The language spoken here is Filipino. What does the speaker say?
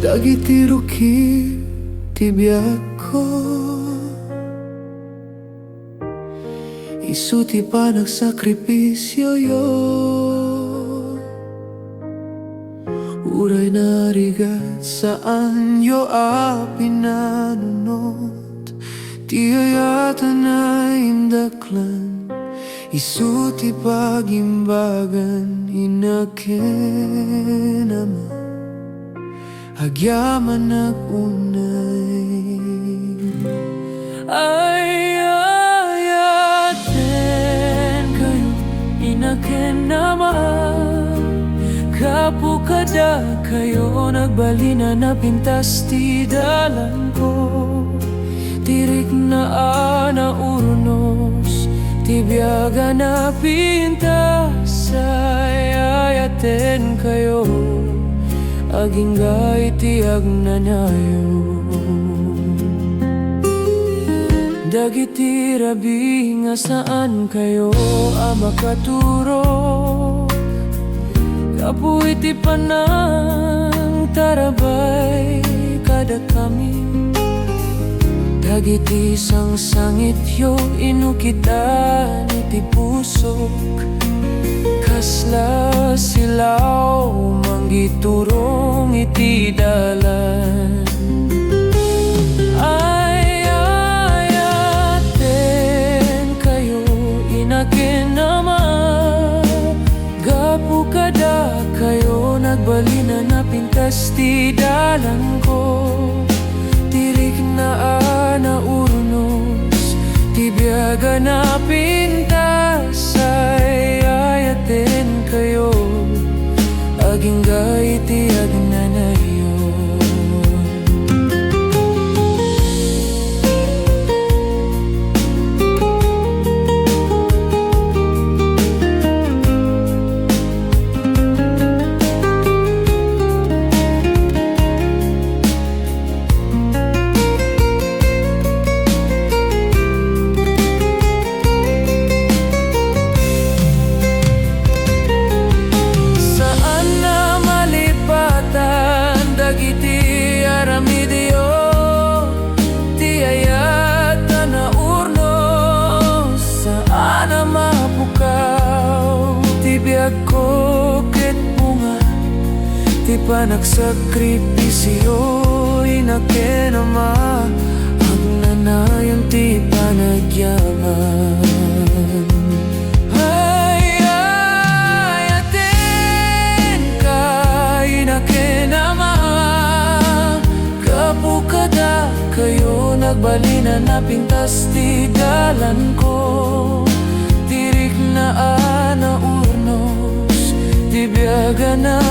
Dagiti ruki ti biako, isu ti panagsakripisyo yo. Uray narigat saan yo pinanunot, ti ayatan na indaklan, isu ti pagimbagan inakenama. Agyaman nagunay ay ayaten kayo inakenama. Kapukada kayo nagbalina na pintas ti dalan ko. Tirik na ana urnos ti biyaga na pintas ay ayaten kayo. Aging gaiti agnanayo. Dagiti rabi nga saan kayo makaturo. Kapu iti panang tarabay kada kami. Dagiti sang sangit yo inukitan iti pusok. Kasla silaw manggiturong iti dalan. Ay ayaten kayo inakenama. Gapu kada kayo nagbalina na pintas ti dalan ko. Tirik na ana urnos ti biyaga na pintas ay ayaten kayo. Aging gaiti agnanayo. Ko ket bunga ti panagsakripisyo inakenama. Agnanayon ti panagyaman. Ay ayaten ka inakenama. Kapukada kayo nagbalina na pintas ti dalan ko. Tirik na ana urnos ti biyaga na